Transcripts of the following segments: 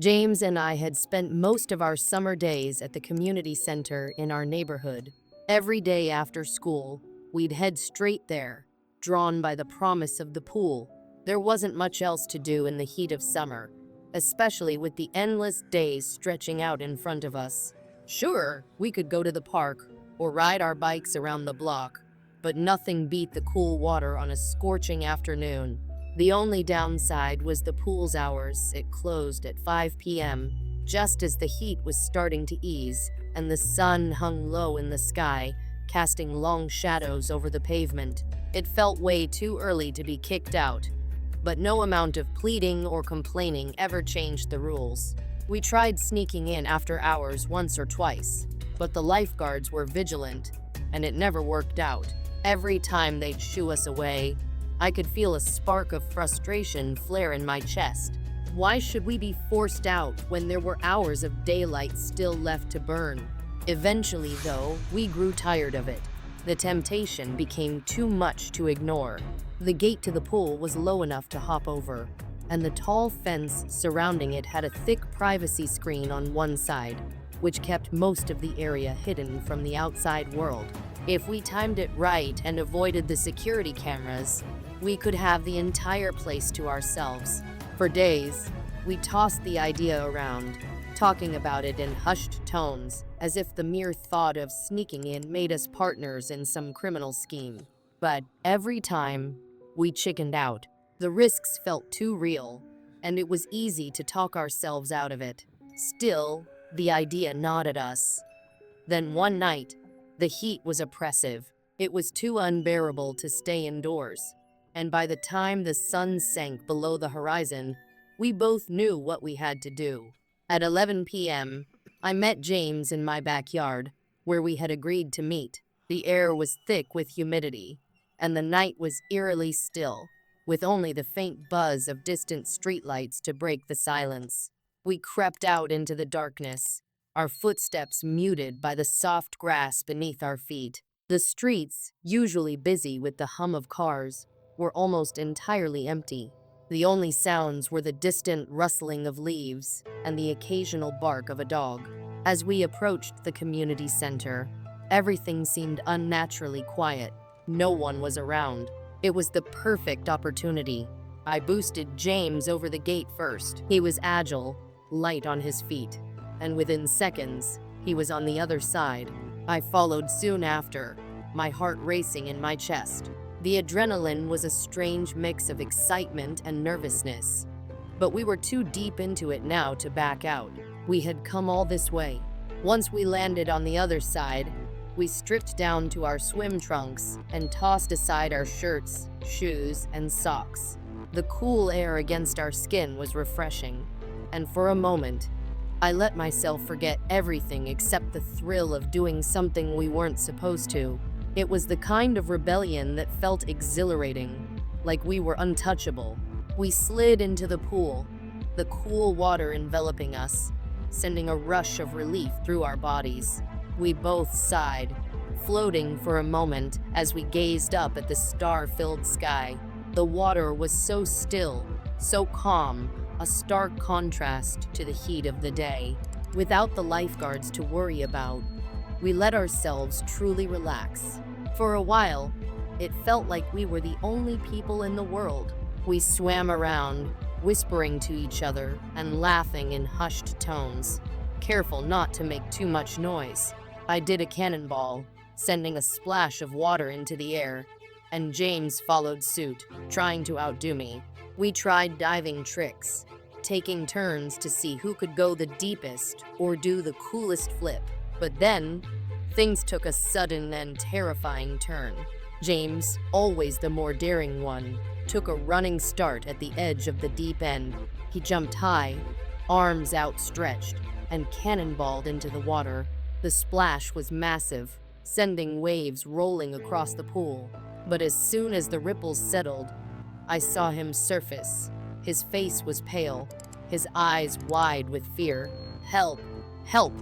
James and I had spent most of our summer days at the community center in our neighborhood. Every day after school, we'd head straight there, drawn by the promise of the pool. There wasn't much else to do in the heat of summer, especially with the endless days stretching out in front of us. Sure, we could go to the park or ride our bikes around the block, but nothing beat the cool water on a scorching afternoon. The only downside was the pool's hours. It closed at 5 p.m., just as the heat was starting to ease and the sun hung low in the sky, casting long shadows over the pavement. It felt way too early to be kicked out, but no amount of pleading or complaining ever changed the rules. We tried sneaking in after hours once or twice, but the lifeguards were vigilant, and it never worked out. Every time they'd shoo us away, I could feel a spark of frustration flare in my chest. Why should we be forced out when there were hours of daylight still left to burn? Eventually, though, we grew tired of it. The temptation became too much to ignore. The gate to the pool was low enough to hop over, and the tall fence surrounding it had a thick privacy screen on one side, which kept most of the area hidden from the outside world. If we timed it right and avoided the security cameras, we could have the entire place to ourselves. For days, we tossed the idea around, talking about it in hushed tones, as if the mere thought of sneaking in made us partners in some criminal scheme. But every time, we chickened out. The risks felt too real, and it was easy to talk ourselves out of it. Still, the idea gnawed at us. Then one night, the heat was oppressive. It was too unbearable to stay indoors, and by the time the sun sank below the horizon, we both knew what we had to do. At 11 p.m., I met James in my backyard, where we had agreed to meet. The air was thick with humidity, and the night was eerily still, with only the faint buzz of distant streetlights to break the silence. We crept out into the darkness, our footsteps muted by the soft grass beneath our feet. The streets, usually busy with the hum of cars, were almost entirely empty. The only sounds were the distant rustling of leaves and the occasional bark of a dog. As we approached the community center, everything seemed unnaturally quiet. No one was around. It was the perfect opportunity. I boosted James over the gate first. He was agile, light on his feet, and within seconds, he was on the other side. I followed soon after, my heart racing in my chest. The adrenaline was a strange mix of excitement and nervousness, but we were too deep into it now to back out. We had come all this way. Once we landed on the other side, we stripped down to our swim trunks and tossed aside our shirts, shoes, and socks. The cool air against our skin was refreshing, and for a moment, I let myself forget everything except the thrill of doing something we weren't supposed to. It was the kind of rebellion that felt exhilarating, like we were untouchable. We slid into the pool, the cool water enveloping us, sending a rush of relief through our bodies. We both sighed, floating for a moment as we gazed up at the star-filled sky. The water was so still, so calm, a stark contrast to the heat of the day. Without the lifeguards to worry about, we let ourselves truly relax. For a while, it felt like we were the only people in the world. We swam around, whispering to each other and laughing in hushed tones, careful not to make too much noise. I did a cannonball, sending a splash of water into the air, and James followed suit, trying to outdo me. We tried diving tricks, taking turns to see who could go the deepest or do the coolest flip. But then, things took a sudden and terrifying turn. James, always the more daring one, took a running start at the edge of the deep end. He jumped high, arms outstretched, and cannonballed into the water. The splash was massive, sending waves rolling across the pool. But as soon as the ripples settled, I saw him surface. His face was pale, his eyes wide with fear. "Help! Help!"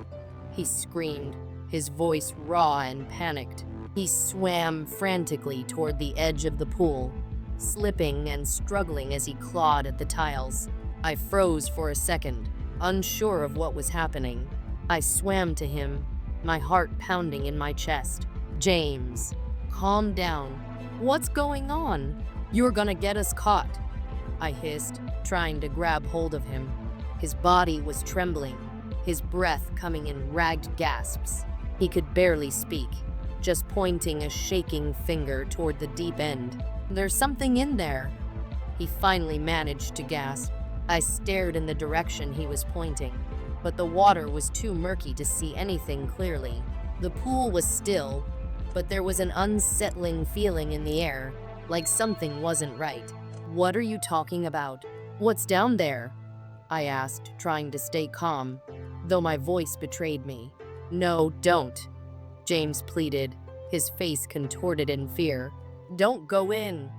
he screamed, his voice raw and panicked. He swam frantically toward the edge of the pool, slipping and struggling as he clawed at the tiles. I froze for a second, unsure of what was happening. I swam to him, my heart pounding in my chest. "James, calm down. What's going on? You're gonna get us caught," I hissed, trying to grab hold of him. His body was trembling, his breath coming in ragged gasps. He could barely speak, just pointing a shaking finger toward the deep end. "There's something in there," he finally managed to gasp. I stared in the direction he was pointing, but the water was too murky to see anything clearly. The pool was still, but there was an unsettling feeling in the air, like something wasn't right. "What are you talking about? What's down there?" I asked, trying to stay calm, though my voice betrayed me. "No, don't," James pleaded, his face contorted in fear. "Don't go in."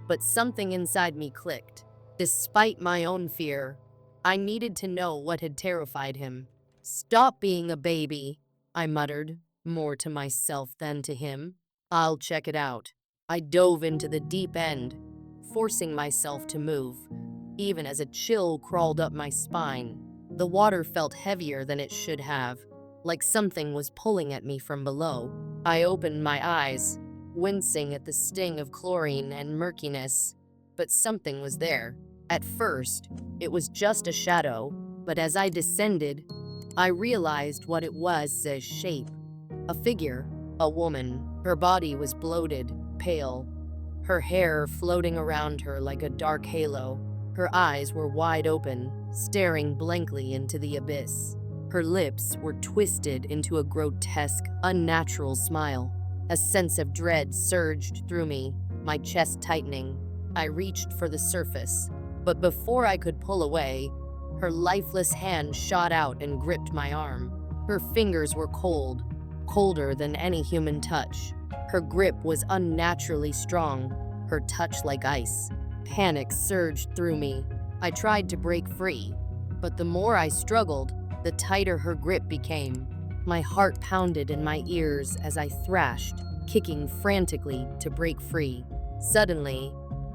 But something inside me clicked. Despite my own fear, I needed to know what had terrified him. "Stop being a baby," I muttered, more to myself than to him. "I'll check it out." I dove into the deep end, forcing myself to move, even as a chill crawled up my spine. The water felt heavier than it should have, like something was pulling at me from below. I opened my eyes, wincing at the sting of chlorine and murkiness, but something was there. At first, it was just a shadow, but as I descended, I realized what it was: a shape, a figure, a woman. Her body was bloated, pale, her hair floating around her like a dark halo. Her eyes were wide open, staring blankly into the abyss. Her lips were twisted into a grotesque, unnatural smile. A sense of dread surged through me, my chest tightening. I reached for the surface, but before I could pull away, her lifeless hand shot out and gripped my arm. Her fingers were cold, colder than any human touch. Her grip was unnaturally strong, her touch like ice. Panic surged through me. I tried to break free, but the more I struggled, the tighter her grip became. My heart pounded in my ears as I thrashed, kicking frantically to break free. Suddenly,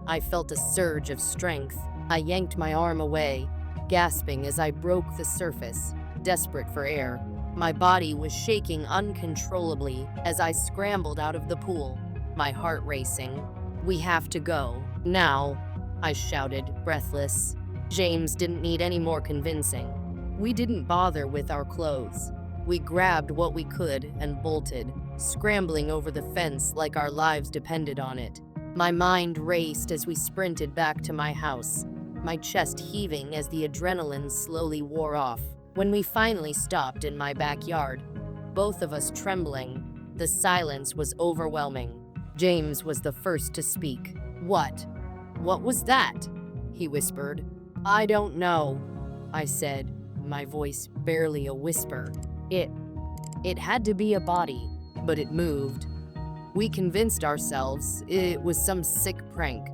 I felt a surge of strength. I yanked my arm away, gasping as I broke the surface, desperate for air. My body was shaking uncontrollably as I scrambled out of the pool, my heart racing. "We have to go, now," I shouted, breathless. James didn't need any more convincing. We didn't bother with our clothes. We grabbed what we could and bolted, scrambling over the fence like our lives depended on it. My mind raced as we sprinted back to my house, my chest heaving as the adrenaline slowly wore off. When we finally stopped in my backyard, both of us trembling, the silence was overwhelming. James was the first to speak. What was that?" he whispered. "I don't know," I said, my voice barely a whisper. It had to be a body, but it moved. We convinced ourselves it was some sick prank,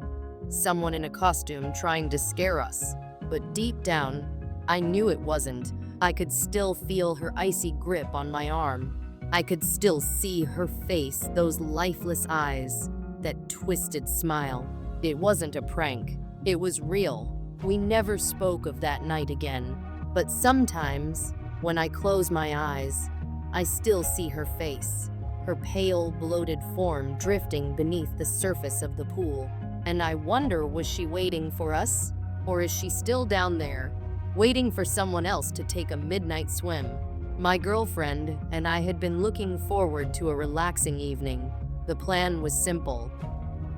someone in a costume trying to scare us. But deep down, I knew it wasn't. I could still feel her icy grip on my arm. I could still see her face, those lifeless eyes, that twisted smile. It wasn't a prank. It was real. We never spoke of that night again. But sometimes, when I close my eyes, I still see her face, her pale, bloated form drifting beneath the surface of the pool. And I wonder, was she waiting for us? Or is she still down there, waiting for someone else to take a midnight swim? My girlfriend and I had been looking forward to a relaxing evening. The plan was simple: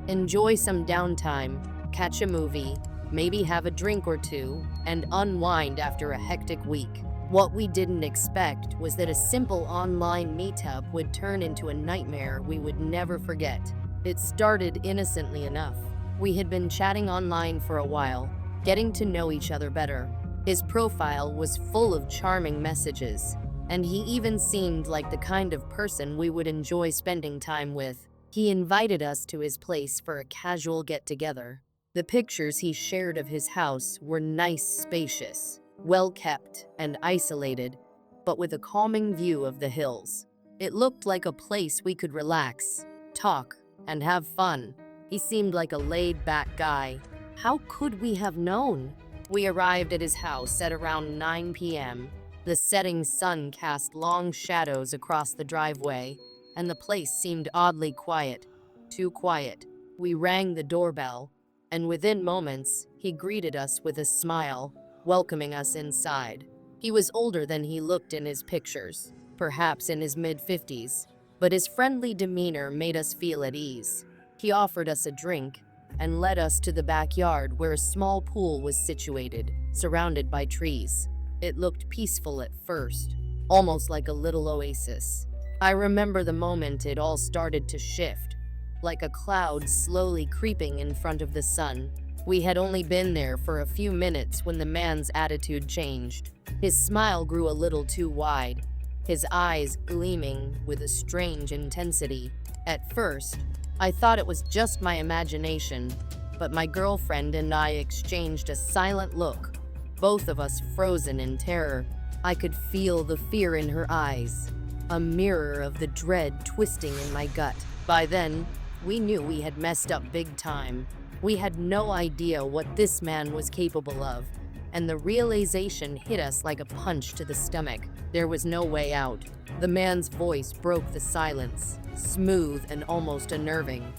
enjoy some downtime, catch a movie, maybe have a drink or two, and unwind after a hectic week. What we didn't expect was that a simple online meetup would turn into a nightmare we would never forget. It started innocently enough. We had been chatting online for a while, getting to know each other better. His profile was full of charming messages, and he even seemed like the kind of person we would enjoy spending time with. He invited us to his place for a casual get-together. The pictures he shared of his house were nice, spacious, well-kept, and isolated, but with a calming view of the hills. It looked like a place we could relax, talk, and have fun. He seemed like a laid-back guy. How could we have known? We arrived at his house at around 9 p.m. The setting sun cast long shadows across the driveway, and the place seemed oddly quiet. Too quiet. We rang the doorbell, and within moments, he greeted us with a smile, welcoming us inside. He was older than he looked in his pictures, perhaps in his mid-50s, but his friendly demeanor made us feel at ease. He offered us a drink and led us to the backyard where a small pool was situated, surrounded by trees. It looked peaceful at first, almost like a little oasis. I remember the moment it all started to shift, like a cloud slowly creeping in front of the sun. We had only been there for a few minutes when the man's attitude changed. His smile grew a little too wide, his eyes gleaming with a strange intensity. At first, I thought it was just my imagination, but my girlfriend and I exchanged a silent look, both of us frozen in terror. I could feel the fear in her eyes, a mirror of the dread twisting in my gut. By then, we knew we had messed up big time. We had no idea what this man was capable of, and the realization hit us like a punch to the stomach. There was no way out. The man's voice broke the silence, smooth and almost unnerving.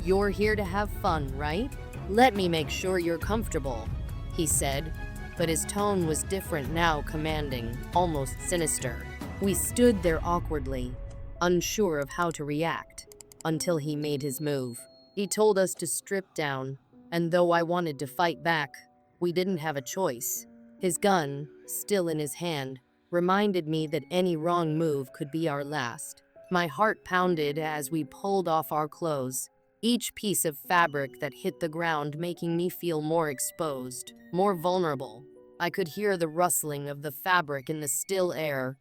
"You're here to have fun, right? Let me make sure you're comfortable," he said, but his tone was different now, commanding, almost sinister. We stood there awkwardly, unsure of how to react, until he made his move. He told us to strip down, and though I wanted to fight back, we didn't have a choice. His gun, still in his hand, reminded me that any wrong move could be our last. My heart pounded as we pulled off our clothes, each piece of fabric that hit the ground making me feel more exposed, more vulnerable. I could hear the rustling of the fabric in the still air,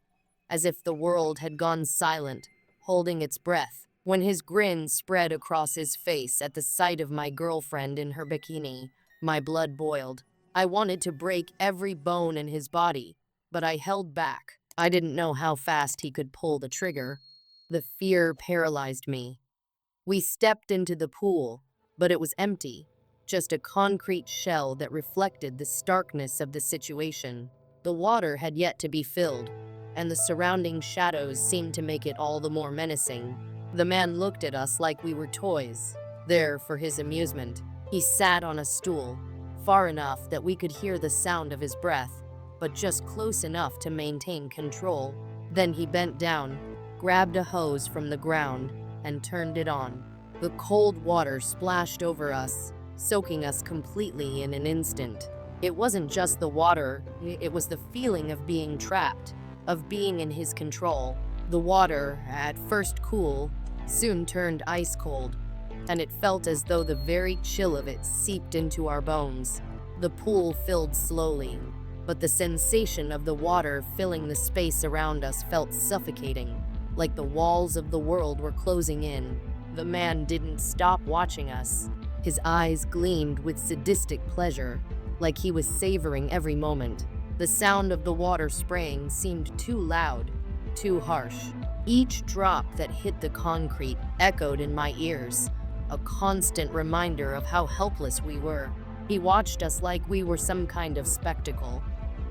as if the world had gone silent, holding its breath. When his grin spread across his face at the sight of my girlfriend in her bikini, my blood boiled. I wanted to break every bone in his body, but I held back. I didn't know how fast he could pull the trigger. The fear paralyzed me. We stepped into the pool, but it was empty, just a concrete shell that reflected the starkness of the situation. The water had yet to be filled, and the surrounding shadows seemed to make it all the more menacing. The man looked at us like we were toys, there for his amusement. He sat on a stool, far enough that we could hear the sound of his breath, but just close enough to maintain control. Then he bent down, grabbed a hose from the ground, and turned it on. The cold water splashed over us, soaking us completely in an instant. It wasn't just the water, it was the feeling of being trapped, of being in his control. The water, at first cool, soon turned ice cold, and it felt as though the very chill of it seeped into our bones. The pool filled slowly, but the sensation of the water filling the space around us felt suffocating, like the walls of the world were closing in. The man didn't stop watching us. His eyes gleamed with sadistic pleasure, like he was savoring every moment. The sound of the water spraying seemed too loud, too harsh. Each drop that hit the concrete echoed in my ears, a constant reminder of how helpless we were. He watched us like we were some kind of spectacle,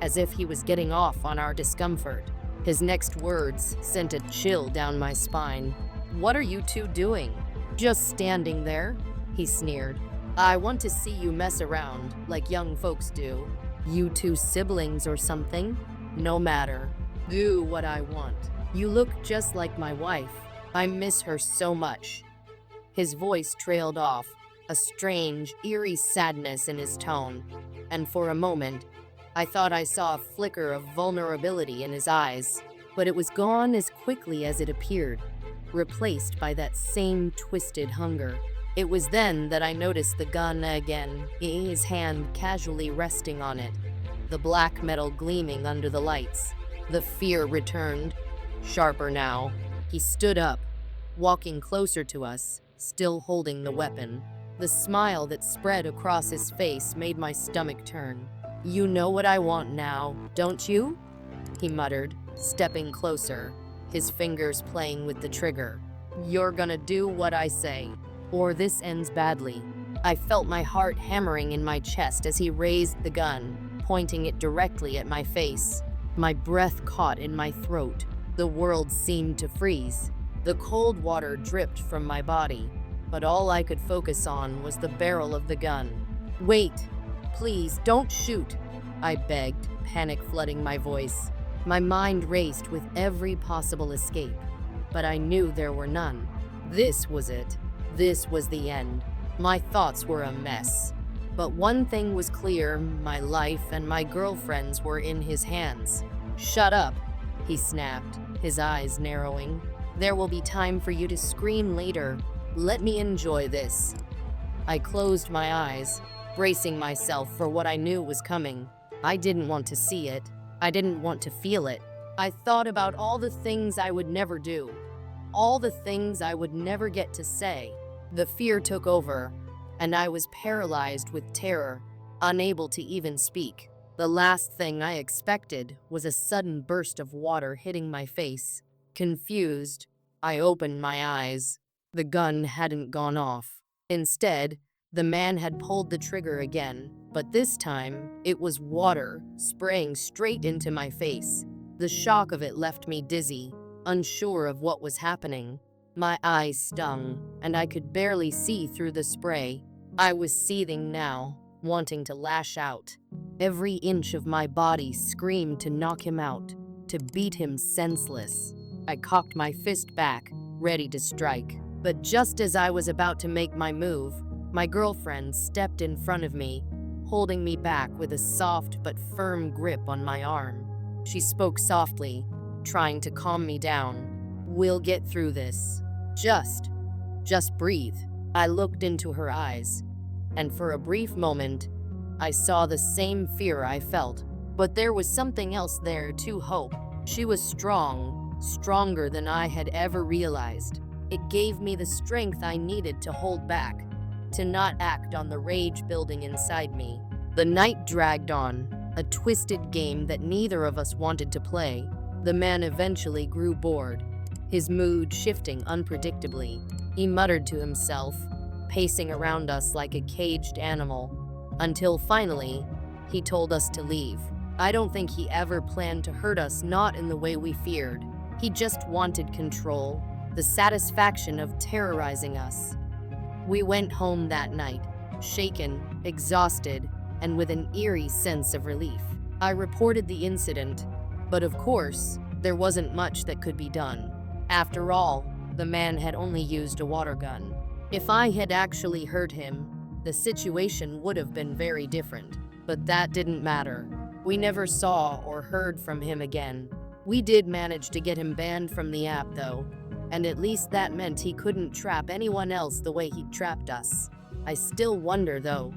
as if he was getting off on our discomfort. His next words sent a chill down my spine. "What are you two doing? Just standing there?" he sneered. "I want to see you mess around like young folks do. You two siblings or something? No matter. Do what I want. You look just like my wife. I miss her so much." His voice trailed off, a strange, eerie sadness in his tone, and for a moment, I thought I saw a flicker of vulnerability in his eyes, but it was gone as quickly as it appeared, replaced by that same twisted hunger. It was then that I noticed the gun again, his hand casually resting on it, the black metal gleaming under the lights. The fear returned, sharper now. He stood up, walking closer to us, still holding the weapon. The smile that spread across his face made my stomach turn. "You know what I want now, don't you?" he muttered, stepping closer, his fingers playing with the trigger. "You're gonna do what I say, or this ends badly." I felt my heart hammering in my chest as he raised the gun, pointing it directly at my face. My breath caught in my throat. The world seemed to freeze. The cold water dripped from my body, but all I could focus on was the barrel of the gun. "Wait, please, don't shoot," I begged, panic flooding my voice. My mind raced with every possible escape, but I knew there were none. This was it. This was the end. My thoughts were a mess. But one thing was clear, my life and my girlfriend's were in his hands. "Shut up," he snapped, his eyes narrowing. "There will be time for you to scream later. Let me enjoy this." I closed my eyes, bracing myself for what I knew was coming. I didn't want to see it. I didn't want to feel it. I thought about all the things I would never do, all the things I would never get to say. The fear took over, and I was paralyzed with terror, unable to even speak. The last thing I expected was a sudden burst of water hitting my face. Confused, I opened my eyes. The gun hadn't gone off. Instead, the man had pulled the trigger again, but this time, it was water spraying straight into my face. The shock of it left me dizzy, unsure of what was happening. My eyes stung, and I could barely see through the spray. I was seething now, wanting to lash out. Every inch of my body screamed to knock him out, to beat him senseless. I cocked my fist back, ready to strike. But just as I was about to make my move, my girlfriend stepped in front of me, holding me back with a soft but firm grip on my arm. She spoke softly, trying to calm me down. "We'll get through this. Just breathe." I looked into her eyes, and for a brief moment, I saw the same fear I felt. But there was something else there too, hope. She was strong, stronger than I had ever realized. It gave me the strength I needed to hold back, to not act on the rage building inside me. The night dragged on, a twisted game that neither of us wanted to play. The man eventually grew bored, his mood shifting unpredictably. He muttered to himself, pacing around us like a caged animal, until finally, he told us to leave. I don't think he ever planned to hurt us, not in the way we feared. He just wanted control, the satisfaction of terrorizing us. We went home that night, shaken, exhausted, and with an eerie sense of relief. I reported the incident, but of course, there wasn't much that could be done. After all, the man had only used a water gun. If I had actually hurt him, the situation would have been very different. But that didn't matter. We never saw or heard from him again. We did manage to get him banned from the app, though, and at least that meant he couldn't trap anyone else the way he'd trapped us. I still wonder, though,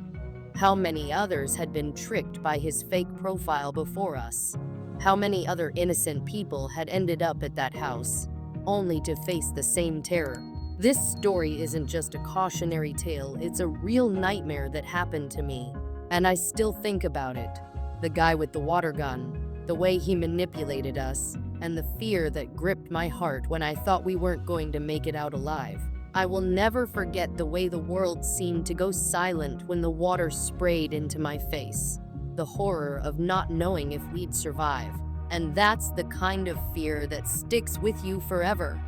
how many others had been tricked by his fake profile before us. How many other innocent people had ended up at that house, only to face the same terror. This story isn't just a cautionary tale, it's a real nightmare that happened to me. And I still think about it. The guy with the water gun, the way he manipulated us, and the fear that gripped my heart when I thought we weren't going to make it out alive. I will never forget the way the world seemed to go silent when the water sprayed into my face. The horror of not knowing if we'd survive. And that's the kind of fear that sticks with you forever.